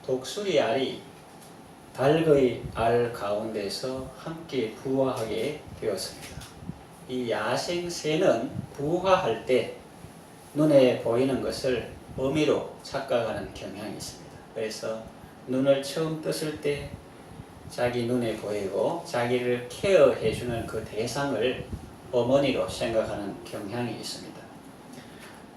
독수리 알이 닭의 알 가운데서 함께 부화하게 되었습니다. 이 야생새는 부화할 때 눈에 보이는 것을 어미로 착각하는 경향이 있습니다. 그래서 눈을 처음 떴을 때 자기 눈에 보이고 자기를 케어해주는 그 대상을 어머니로 생각하는 경향이 있습니다.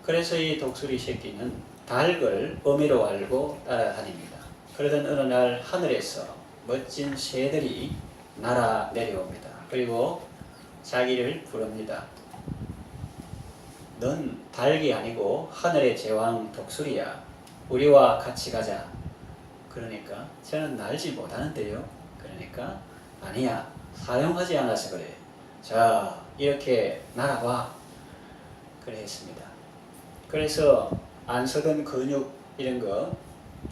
그래서 이 독수리 새끼는 닭을 어미로 알고 따라다닙니다. 그러던 어느 날 하늘에서 멋진 새들이 날아 내려옵니다. 그리고 자기를 부릅니다. 넌 닭이 아니고 하늘의 제왕 독수리야. 우리와 같이 가자. 그러니까 저는 날지 못하는데요. 그러니까 아니야. 사용하지 않아서 그래. 자, 이렇게 날아봐. 그래 했습니다. 그래서 안 쓰던 근육 이런 거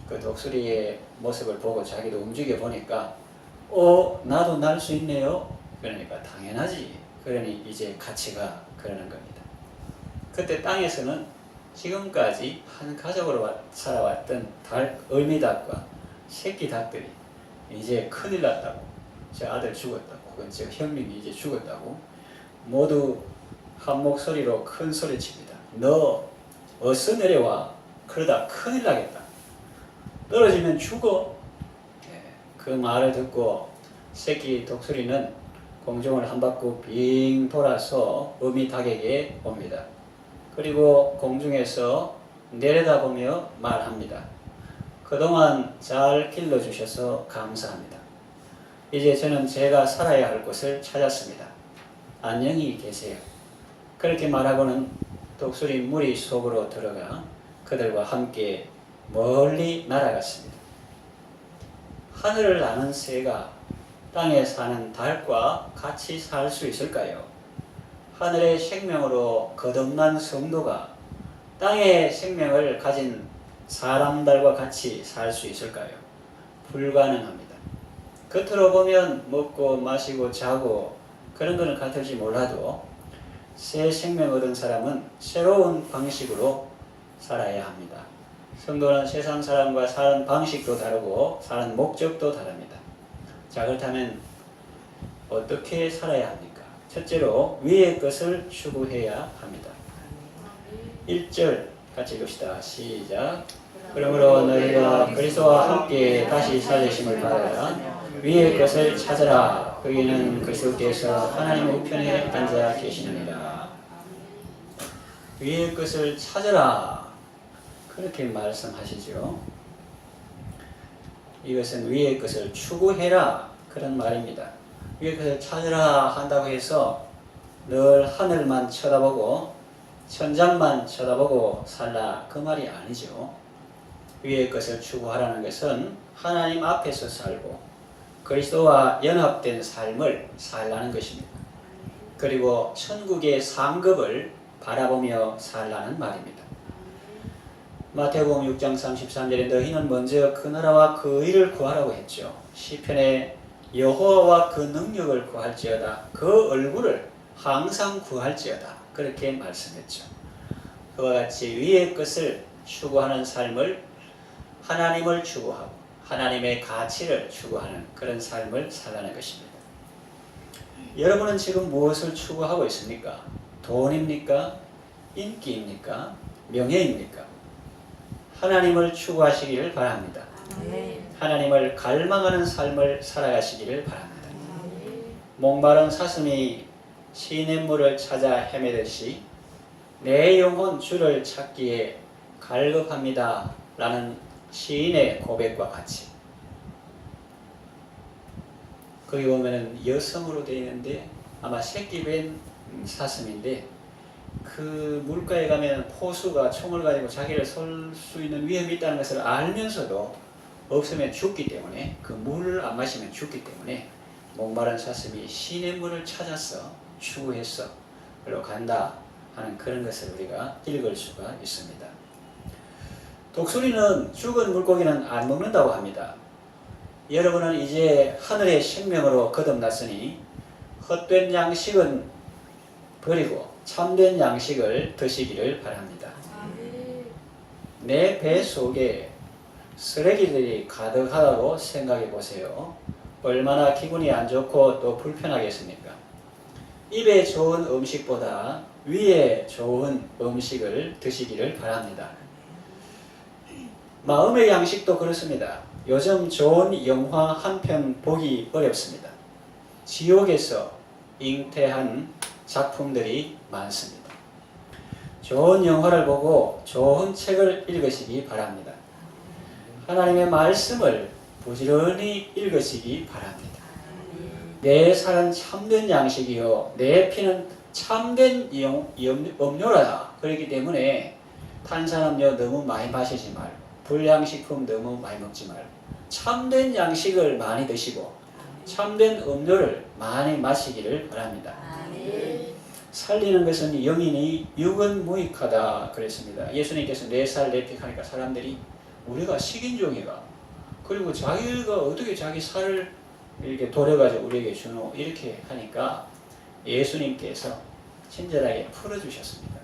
그 독수리의 모습을 보고 자기도 움직여 보니까 나도 날 수 있네요. 그러니까 당연하지. 그러니 이제 같이 가. 그러는 겁니다. 그때 땅에서는 지금까지 한 가족으로 살아왔던 어미닭과 새끼 닭들이 이제 큰일 났다고, 저 아들 죽었다고, 혹은 저 형님이 이제 죽었다고 모두 한 목소리로 큰 소리칩니다. 너 어서 내려와. 그러다 큰일 나겠다. 떨어지면 죽어. 그 말을 듣고 새끼 독수리는 공중을 한 바퀴 빙 돌아서 어미 닭에게 옵니다. 그리고 공중에서 내려다보며 말합니다. 그동안 잘 길러주셔서 감사합니다. 이제 저는 제가 살아야 할 곳을 찾았습니다. 안녕히 계세요. 그렇게 말하고는 독수리 무리 속으로 들어가 그들과 함께 멀리 날아갔습니다. 하늘을 나는 새가 땅에 사는 닭과 같이 살 수 있을까요? 하늘의 생명으로 거듭난 성도가 땅의 생명을 가진 사람들과 같이 살 수 있을까요? 불가능합니다. 겉으로 보면 먹고 마시고 자고 그런 것은 같을지 몰라도 새 생명 얻은 사람은 새로운 방식으로 살아야 합니다. 성도는 세상 사람과 사는 방식도 다르고 사는 목적도 다릅니다. 자, 그렇다면 어떻게 살아야 합니까? 첫째로 위의 것을 추구해야 합니다. 1절 같이 읽읍시다. 시작. 그러므로 너희가 그리스도와 함께 다시 살리심을 받아야 위의 것을 찾으라. 거기는 그리스도께서 하나님 우편에 앉아 계시느니라. 위의 것을 찾으라. 그렇게 말씀하시죠. 이것은 위의 것을 추구해라. 그런 말입니다. 위의 것을 찾으라 한다고 해서 늘 하늘만 쳐다보고 천장만 쳐다보고 살라. 그 말이 아니죠. 위의 것을 추구하라는 것은 하나님 앞에서 살고 그리스도와 연합된 삶을 살라는 것입니다. 그리고 천국의 상급을 바라보며 살라는 말입니다. 마태복음 6장 33절에 너희는 먼저 그 나라와 그 의를 구하라고 했죠. 시편에 여호와와 그 능력을 구할지어다. 그 얼굴을 항상 구할지어다. 그렇게 말씀했죠. 그와 같이 위의 것을 추구하는 삶을 하나님을 추구하고 하나님의 가치를 추구하는 그런 삶을 살라는 것입니다. 여러분은 지금 무엇을 추구하고 있습니까? 돈입니까? 인기입니까? 명예입니까? 하나님을 추구하시기를 바랍니다. 하나님을 갈망하는 삶을 살아가시기를 바랍니다. 목마른 사슴이 시냇물을 찾아 헤매듯이 내 영혼 주를 찾기에 갈급합니다 라는 시인의 고백과 같이, 거기 보면은 여성으로 되어 있는데 아마 새끼 뵌 사슴인데 그 물가에 가면 포수가 총을 가지고 자기를 쏠 수 있는 위험이 있다는 것을 알면서도 없으면 죽기 때문에, 그 물을 안 마시면 죽기 때문에 목마른 사슴이 시냇물을 찾아서 추구해서 그리고 간다 하는 그런 것을 우리가 읽을 수가 있습니다. 독수리는 죽은 물고기는 안 먹는다고 합니다. 여러분은 이제 하늘의 생명으로 거듭났으니 헛된 양식은 버리고 참된 양식을 드시기를 바랍니다. 내 배 속에 쓰레기들이 가득하다고 생각해 보세요. 얼마나 기분이 안 좋고 또 불편하겠습니까? 입에 좋은 음식보다 위에 좋은 음식을 드시기를 바랍니다. 마음의 양식도 그렇습니다. 요즘 좋은 영화 한 편 보기 어렵습니다. 지옥에서 잉태한 작품들이 많습니다. 좋은 영화를 보고 좋은 책을 읽으시기 바랍니다. 하나님의 말씀을 부지런히 읽으시기 바랍니다. 내 살은 참된 양식이요 내 피는 참된 음료라. 그렇기 때문에 탄산음료 너무 많이 마시지 말고 불량식품 너무 많이 먹지 말고 참된 양식을 많이 드시고 참된 음료를 많이 마시기를 바랍니다. 살리는 것은 영인이 육은 무익하다 그랬습니다. 예수님께서 4살 내픽하니까 사람들이 우리가 식인종이가 그리고 자기가 어떻게 자기 살을 이렇게 도려가지고 우리에게 주노 이렇게 하니까 예수님께서 친절하게 풀어주셨습니다.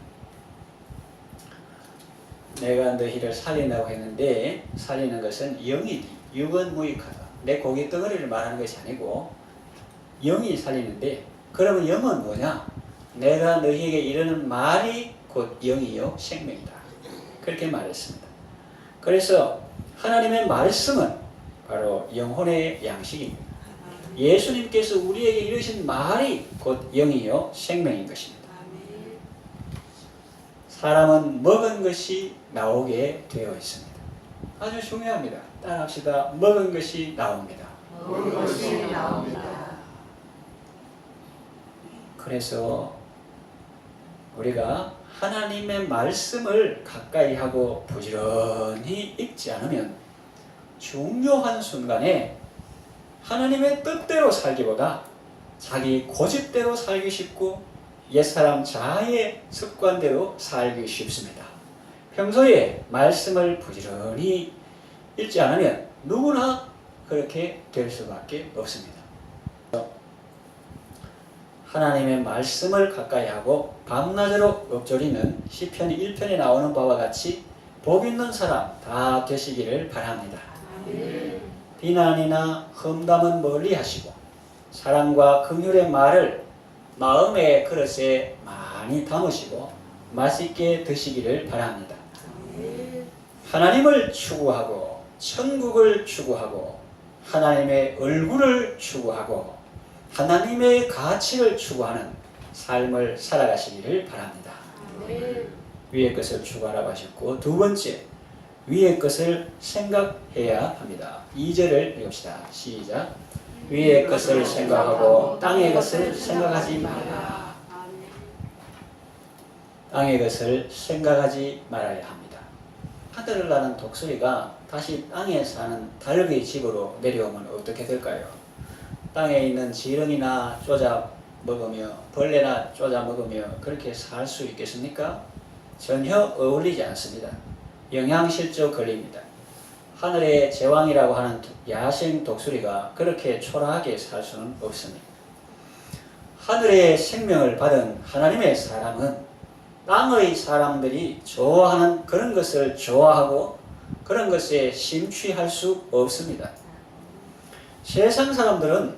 내가 너희를 살린다고 했는데 살리는 것은 영이니 육은 무익하다. 내 고기 덩어리를 말하는 것이 아니고 영이 살리는데 그러면 영은 뭐냐? 내가 너희에게 이르는 말이 곧 영이요 생명이다. 그렇게 말했습니다. 그래서 하나님의 말씀은 바로 영혼의 양식입니다. 예수님께서 우리에게 이르신 말이 곧 영이요 생명인 것입니다. 사람은 먹은 것이 나오게 되어 있습니다. 아주 중요합니다. 따라합시다. 먹은 것이 나옵니다. 먹은 것이 나옵니다. 그래서 우리가 하나님의 말씀을 가까이 하고 부지런히 읽지 않으면 중요한 순간에 하나님의 뜻대로 살기보다 자기 고집대로 살기 쉽고 옛사람 자아의 습관대로 살기 쉽습니다. 평소에 말씀을 부지런히 읽지 않으면 누구나 그렇게 될 수밖에 없습니다. 하나님의 말씀을 가까이 하고 밤낮으로 읊조리는 시편 1편에 나오는 바와 같이 복 있는 사람 다 되시기를 바랍니다. 비난이나 험담은 멀리 하시고 사랑과 긍휼의 말을 마음의 그릇에 많이 담으시고 맛있게 드시기를 바랍니다. 하나님을 추구하고 천국을 추구하고 하나님의 얼굴을 추구하고 하나님의 가치를 추구하는 삶을 살아가시기를 바랍니다. 위의 것을 추구하라고 하셨고 두 번째 위의 것을 생각해야 합니다. 2절을 읽읍시다. 시작. 위의 것을 생각하고 땅의 것을 생각하지 말라. 땅의 것을 생각하지 말아야 합니다. 하늘을 나는 독수리가 다시 땅에 사는 닭의 집으로 내려오면 어떻게 될까요? 땅에 있는 지렁이나 쪼자 먹으며 벌레나 쪼자 먹으며 그렇게 살 수 있겠습니까? 전혀 어울리지 않습니다. 영양실조 걸립니다. 하늘의 제왕이라고 하는 야생 독수리가 그렇게 초라하게 살 수는 없습니다. 하늘의 생명을 받은 하나님의 사람은 땅의 사람들이 좋아하는 그런 것을 좋아하고 그런 것에 심취할 수 없습니다. 세상 사람들은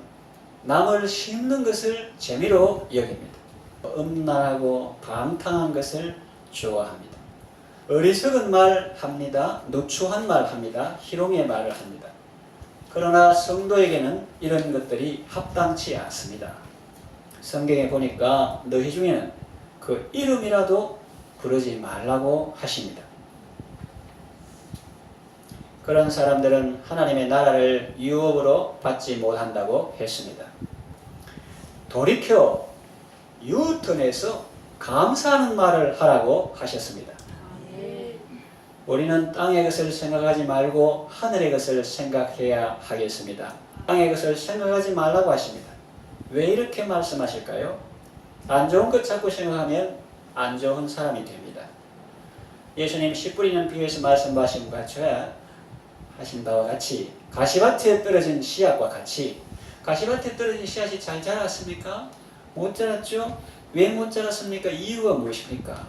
남을 씹는 것을 재미로 여깁니다. 음란하고 방탕한 것을 좋아합니다. 어리석은 말 합니다. 누추한 말 합니다. 희롱의 말을 합니다. 그러나 성도에게는 이런 것들이 합당치 않습니다. 성경에 보니까 너희 중에는 그 이름이라도 부르지 말라고 하십니다. 그런 사람들은 하나님의 나라를 유업으로 받지 못한다고 했습니다. 돌이켜 유턴해서 감사하는 말을 하라고 하셨습니다. 우리는 땅의 것을 생각하지 말고 하늘의 것을 생각해야 하겠습니다. 땅의 것을 생각하지 말라고 하십니다. 왜 이렇게 말씀하실까요? 안 좋은 것 자꾸 생각하면 안 좋은 사람이 됩니다. 예수님 씨 뿌리는 비유에서 말씀하신 바와 같이 가시밭에 떨어진 씨앗과 같이 가시밭에 떨어진 씨앗이 잘 자랐습니까? 못 자랐죠? 왜 못 자랐습니까? 이유가 무엇입니까?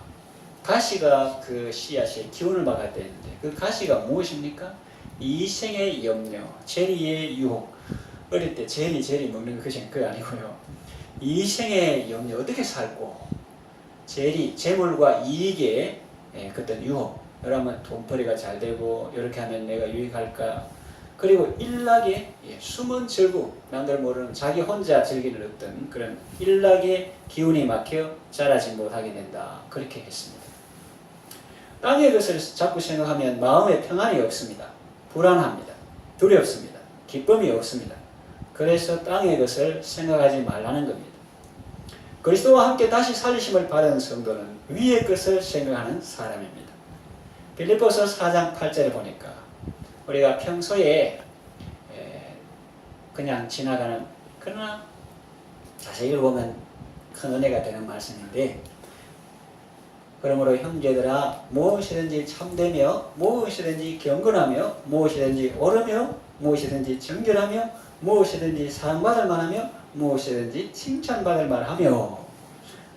가시가 그 씨앗에 기운을 막아야 되는데 그 가시가 무엇입니까? 이생의 염려, 제리의 유혹. 어릴 때 제리 먹는 그거 아니고요. 이생의 염려, 어떻게 살고, 재물과 이익의 어떤 유혹. 그러면 돈벌이가 잘 되고, 이렇게 하면 내가 유익할까. 그리고 일락의 숨은 즐거움, 남들 모르는 자기 혼자 즐기는 어떤 그런 일락의 기운이 막혀 자라지 못하게 된다. 그렇게 했습니다. 땅의 것을 자꾸 생각하면 마음에 평안이 없습니다. 불안합니다. 두렵습니다. 기쁨이 없습니다. 그래서 땅의 것을 생각하지 말라는 겁니다. 그리스도와 함께 다시 살리심을 받은 성도는 위의 것을 생각하는 사람입니다. 빌립보서 4장 8절에 보니까 우리가 평소에 그냥 지나가는, 그러나 자세히 읽어보면 큰 은혜가 되는 말씀인데, 그러므로 형제들아 무엇이든지 참되며 무엇이든지 경건하며 무엇이든지 옳으며 무엇이든지 정결하며 무엇이든지 사랑받을 만하며 무엇이든지 칭찬받을 만하며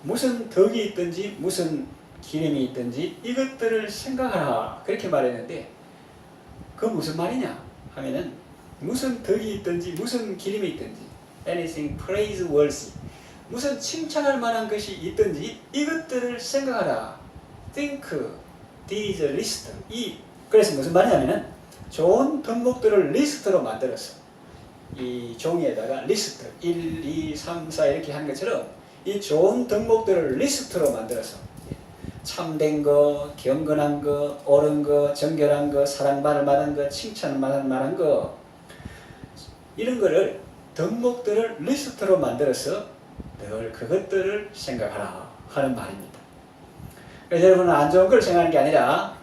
무슨 덕이 있든지 무슨 기름이 있든지 이것들을 생각하라, 그렇게 말했는데, 그 무슨 말이냐 하면은 무슨 덕이 있든지 무슨 기름이 있든지 anything praiseworthy, 무슨 칭찬할 만한 것이 있든지 이것들을 생각하라. think these list. 그래서 무슨 말이냐면은 좋은 덕목들을 리스트로 만들었어. 이 종이에다가 리스트 1, 2, 3, 4 이렇게 한 것처럼 이 좋은 덕목들을 리스트로 만들어서 참된 거, 경건한 거, 옳은 거, 정결한 거, 사랑받을 만한 거, 칭찬받을 만한 거, 이런 거를 덕목들을 리스트로 만들어서 늘 그것들을 생각하라 하는 말입니다. 그래서 여러분은 안 좋은 걸 생각하는 게 아니라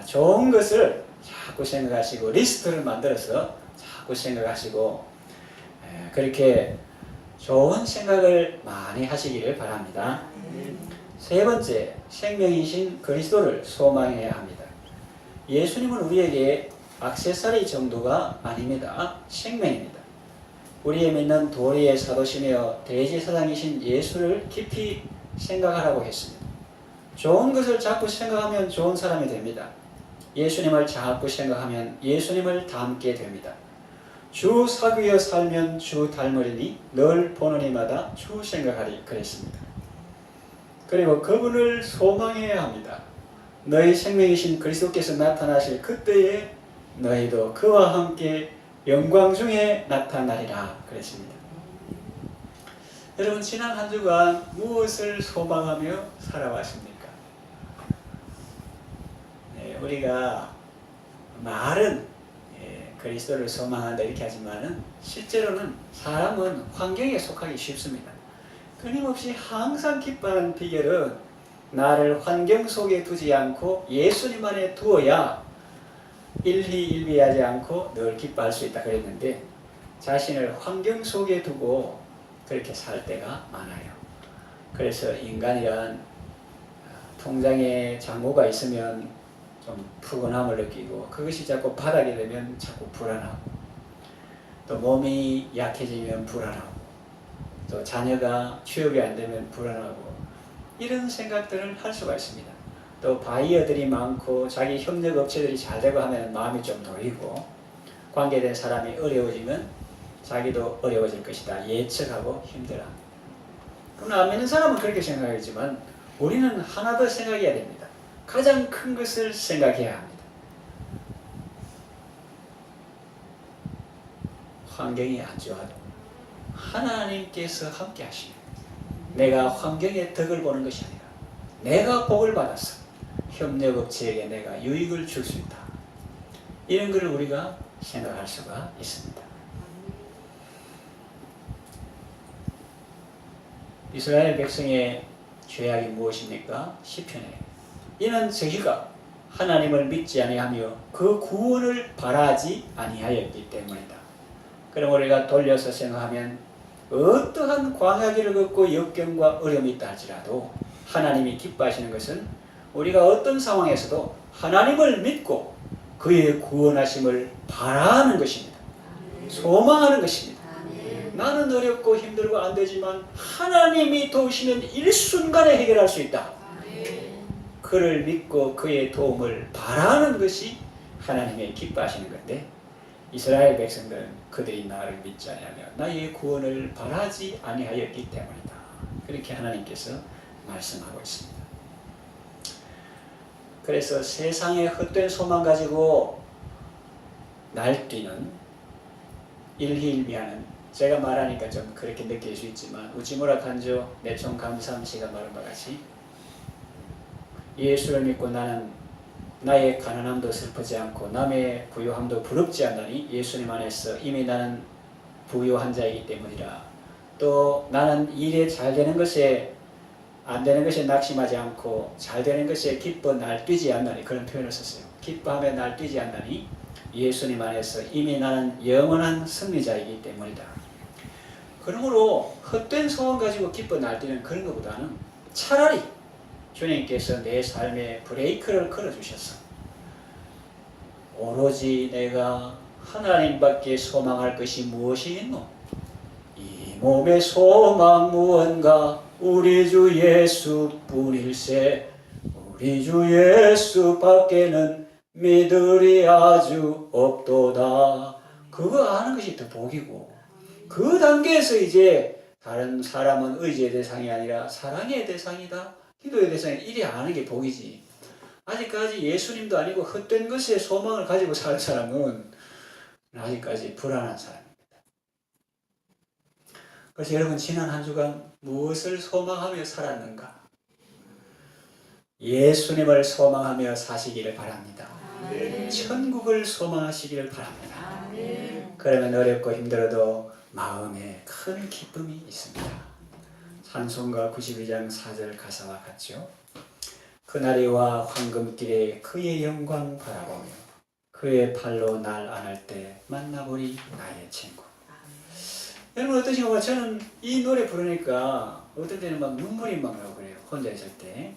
좋은 것을 자꾸 생각하시고 리스트를 만들어서 자꾸 생각하시고 그렇게 좋은 생각을 많이 하시기를 바랍니다. 세 번째, 생명이신 그리스도를 소망해야 합니다. 예수님은 우리에게 액세서리 정도가 아닙니다. 생명입니다. 우리의 믿는 도리의 사도시며 대제사장이신 예수를 깊이 생각하라고 했습니다. 좋은 것을 자꾸 생각하면 좋은 사람이 됩니다. 예수님을 자꾸 생각하면 예수님을 닮게 됩니다. 주 사귀어 살면 주 닮으리니 늘 보는 이마다 주 생각하리, 그랬습니다. 그리고 그분을 소망해야 합니다. 너희 생명이신 그리스도께서 나타나실 그때에 너희도 그와 함께 영광 중에 나타나리라, 그랬습니다. 여러분, 지난 한 주간 무엇을 소망하며 살아왔습니까? 우리가 말은 그리스도를 소망한다 이렇게 하지만은 실제로는 사람은 환경에 속하기 쉽습니다. 끊임없이 항상 기뻐하는 비결은 나를 환경 속에 두지 않고 예수님 안에 두어야 일희일비하지 않고 늘 기뻐할 수 있다 그랬는데, 자신을 환경 속에 두고 그렇게 살 때가 많아요. 그래서 인간이란 통장에 잔고가 있으면 좀 푸근함을 느끼고, 그것이 자꾸 바닥이 되면 자꾸 불안하고, 또 몸이 약해지면 불안하고, 또 자녀가 취업이 안 되면 불안하고, 이런 생각들을 할 수가 있습니다. 또 바이어들이 많고 자기 협력업체들이 잘 되고 하면 마음이 좀 놓이고, 관계된 사람이 어려워지면 자기도 어려워질 것이다 예측하고 힘들어합니다. 그러나 안 믿는 사람은 그렇게 생각하겠지만 우리는 하나 더 생각해야 됩니다. 가장 큰 것을 생각해야 합니다. 환경이 안 좋아도 하나님께서 함께 하시는, 내가 환경의 덕을 보는 것이 아니라 내가 복을 받았어, 협력업체에게 내가 유익을 줄 수 있다, 이런 것을 우리가 생각할 수가 있습니다. 이스라엘 백성의 죄악이 무엇입니까? 시편에 이는 저희가 하나님을 믿지 아니하며 그 구원을 바라지 아니하였기 때문이다. 그럼 우리가 돌려서 생각하면 어떠한 광야길을 걷고 역경과 어려움이 있다 할지라도 하나님이 기뻐하시는 것은 우리가 어떤 상황에서도 하나님을 믿고 그의 구원하심을 바라는 것입니다. 소망하는 것입니다. 나는 어렵고 힘들고 안 되지만 하나님이 도우시면 일순간에 해결할 수 있다. 그를 믿고 그의 도움을 바라는 것이 하나님의 기뻐하시는 건데 이스라엘 백성들은 그들이 나를 믿지 아니하며 나의 구원을 바라지 아니하였기 때문이다. 그렇게 하나님께서 말씀하고 있습니다. 그래서 세상의 헛된 소망 가지고 날뛰는 일희일비하는, 제가 말하니까 좀 그렇게 느낄 수 있지만 우찌무라 간조 내총 감삼 씨가 말한 바 같이 예수를 믿고 나는 나의 가난함도 슬프지 않고 남의 부유함도 부럽지 않나니 예수님 안에서 이미 나는 부유한 자이기 때문이라. 또 나는 일에 잘 되는 것에 안 되는 것에 낙심하지 않고 잘 되는 것에 기뻐 날뛰지 않나니, 그런 표현을 썼어요. 기뻐하며 날뛰지 않나니 예수님 안에서 이미 나는 영원한 승리자이기 때문이다. 그러므로 헛된 소원 가지고 기뻐 날뛰는 그런 것보다는 차라리 주님께서 내 삶에 브레이크를 걸어주셨어. 오로지 내가 하나님밖에 소망할 것이 무엇이 있노? 이 몸의 소망 무언가 우리 주 예수뿐일세. 우리 주 예수밖에는 믿으리 아주 없도다. 그거 아는 것이 더 복이고, 그 단계에서 이제 다른 사람은 의지의 대상이 아니라 사랑의 대상이다, 기도의 대상이다, 이리 아는 게 복이지. 아직까지 예수님도 아니고 헛된 것에 소망을 가지고 사는 사람은 아직까지 불안한 사람입니다. 그래서 여러분, 지난 한 주간 무엇을 소망하며 살았는가? 예수님을 소망하며 사시기를 바랍니다. 아멘. 천국을 소망하시기를 바랍니다. 아멘. 그러면 어렵고 힘들어도 마음에 큰 기쁨이 있습니다. 찬송가 92장 4절 가사와 같죠. 그날이와 황금길에 그의 영광 바라보며 그의 팔로 날 안을 때 만나보리 나의 친구. 여러분 어떠신가요? 저는 이 노래 부르니까 어떤 때는 막 눈물이 막 나고 그래요. 혼자 있을 때.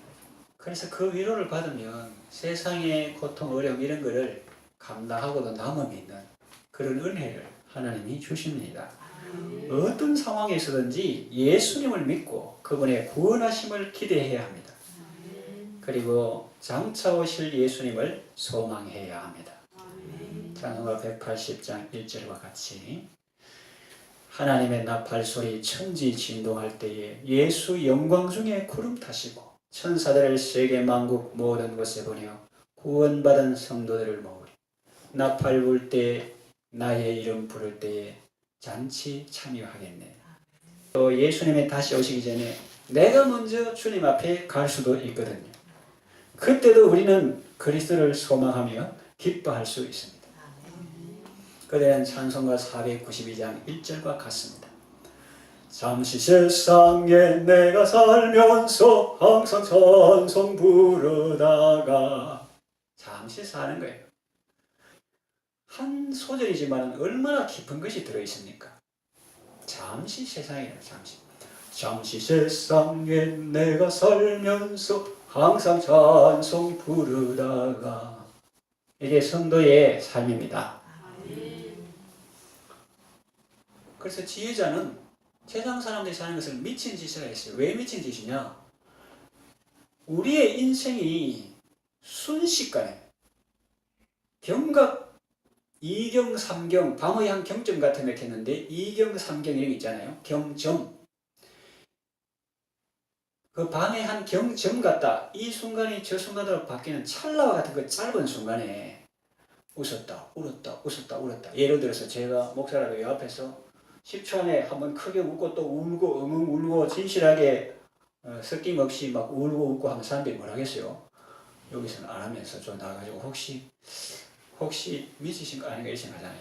그래서 그 위로를 받으면 세상의 고통, 어려움 이런 거를 감당하고도 남음이 있는 그런 은혜를 하나님이 주십니다. 어떤 상황에 있어든지 예수님을 믿고 그분의 구원하심을 기대해야 합니다. 그리고 장차 오실 예수님을 소망해야 합니다. 찬송가 180장 1절과 같이 하나님의 나팔소리 천지 진동할 때에 예수 영광 중에 구름 타시고 천사들을 세계 만국 모든 곳에 보내어 구원받은 성도들을 모으리. 나팔 불 때 나의 이름 부를 때에 잔치 참여하겠네. 또 예수님이 다시 오시기 전에 내가 먼저 주님 앞에 갈 수도 있거든요. 그때도 우리는 그리스도를 소망하며 기뻐할 수 있습니다. 그대는 찬송가 492장 1절과 같습니다. 잠시 세상에 내가 살면서 항상 찬송 부르다가, 잠시 사는 거예요. 한 소절이지만 얼마나 깊은 것이 들어있습니까? 잠시 세상에, 잠시 세상에 내가 살면서 항상 찬송 부르다가, 이게 성도의 삶입니다. 그래서 지혜자는 세상 사람들이 사는 것을 미친 짓을 했어요. 왜 미친 짓이냐? 우리의 인생이 순식간에 경각 2경, 3경, 방의 한 경점 같은 거 이렇게 했는데 2경, 3경 이런 게 있잖아요. 경점. 그 방의 한 경점 같다. 이 순간이 저 순간으로 바뀌는 찰나와 같은 그 짧은 순간에 웃었다, 울었다, 웃었다, 울었다. 예를 들어서 제가 목사라도 요 앞에서 10초 안에 한번 크게 웃고 또 울고 엉엉 울고 진실하게 섞임 없이 막 울고 웃고 하면 사람들이 뭐라 하겠어요? 여기서는 안 하면서 좀 나가지고 혹시 미치신 거 아닌가 이렇게 생각하잖아요.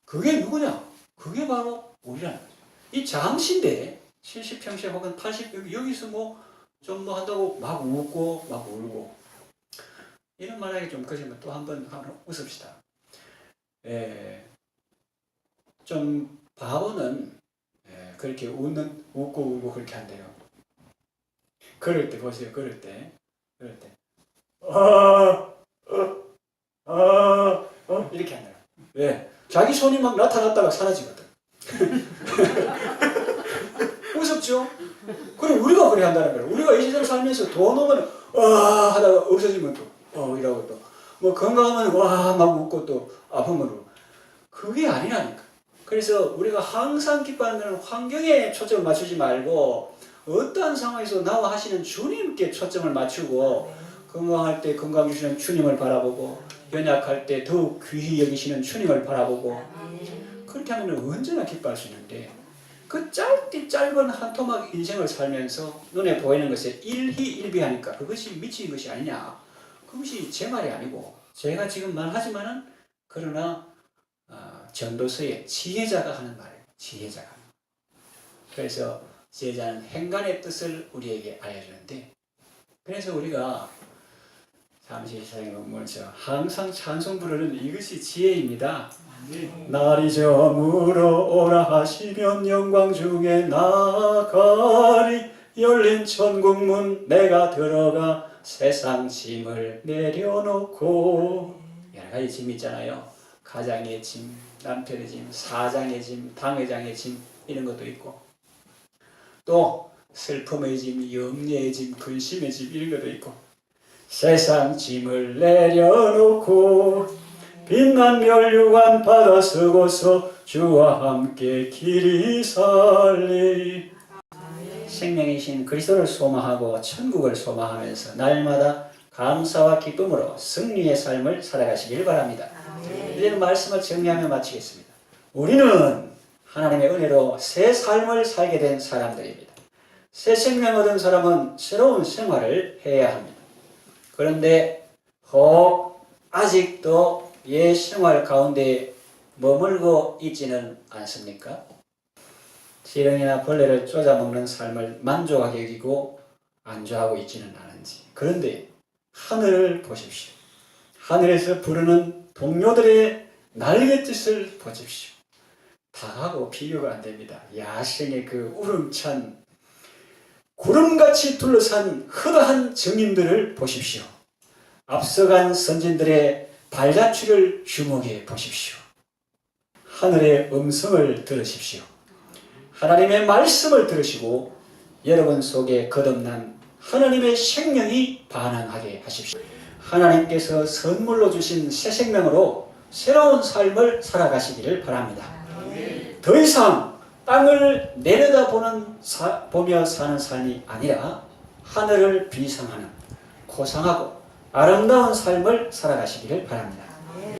그게 누구냐? 그게 바로 우리라는 거죠. 이 잠시인데 70평생 혹은 80, 여기서 뭐 좀 뭐 한다고 막 웃고 막 울고, 이런 말하기 좀 그러시면 또 한번 웃읍시다. 좀 바보는 그렇게 웃고 울고 그렇게 한대요. 그럴 때 보세요. 그럴 때 이렇게 한다. 왜? 자기 손이 막 나타났다가 사라지거든. 무섭죠? 그럼 우리가 그래 한다는 거예요. 우리가 이 세상 살면서 돈 오면 하다가 없어지면 또 이러고 또 뭐 건강하면 와 막 웃고 또 아프면 그게 아니라니까. 그래서 우리가 항상 기뻐하는 것은 환경에 초점을 맞추지 말고 어떠한 상황에서 나와 하시는 주님께 초점을 맞추고 건강할 때 건강 주시는 주님을 바라보고 연약할 때 더욱 귀히 여기시는 주님을 바라보고 그렇게 하면 언제나 기뻐할 수 있는데 그 짧은 한 토막 인생을 살면서 눈에 보이는 것에 일희일비하니까 그것이 미친 것이 아니냐. 그것이 제 말이 아니고 제가 지금 말하지만은 그러나 전도서의 지혜자가 하는 말이에요. 지혜자가. 그래서 지혜자는 행간의 뜻을 우리에게 알려주는데 그래서 우리가 잠시 사용해 보면서 항상 찬송 부르는 이것이 지혜입니다. 날이 저물어 오라 하시면 영광 중에 나가리 열린 천국문 내가 들어가 세상 짐을 내려놓고 여러 가지 짐 있잖아요. 가장의 짐, 남편의 짐, 사장의 짐, 당회장의 짐 이런 것도 있고 또 슬픔의 짐, 염려의 짐, 근심의 짐 이런 것도 있고 세상 짐을 내려놓고 빛난 멸류관 받아 쓰고서 주와 함께 길이 살리 생명이신 그리스도를 소망하고 천국을 소망하면서 날마다 감사와 기쁨으로 승리의 삶을 살아가시길 바랍니다. 이제는 말씀을 정리하며 마치겠습니다. 우리는 하나님의 은혜로 새 삶을 살게 된 사람들입니다. 새 생명 얻은 사람은 새로운 생활을 해야 합니다. 그런데 혹 아직도 옛 생활 가운데 머물고 있지는 않습니까? 지렁이나 벌레를 쫓아먹는 삶을 만족하게 여기고 안주하고 있지는 않은지. 그런데 하늘을 보십시오. 하늘에서 부르는 동료들의 날갯짓을 보십시오. 다하고 비교가 안 됩니다. 야생의 그 우렁찬 구름같이 둘러싼 허다한 정인들을 보십시오. 앞서간 선진들의 발자취를 주목해 보십시오. 하늘의 음성을 들으십시오. 하나님의 말씀을 들으시고 여러분 속에 거듭난 하나님의 생명이 반응하게 하십시오. 하나님께서 선물로 주신 새 생명으로 새로운 삶을 살아가시기를 바랍니다. 더 이상 땅을 보며 사는 삶이 아니라 하늘을 비상하는 고상하고 아름다운 삶을 살아가시기를 바랍니다.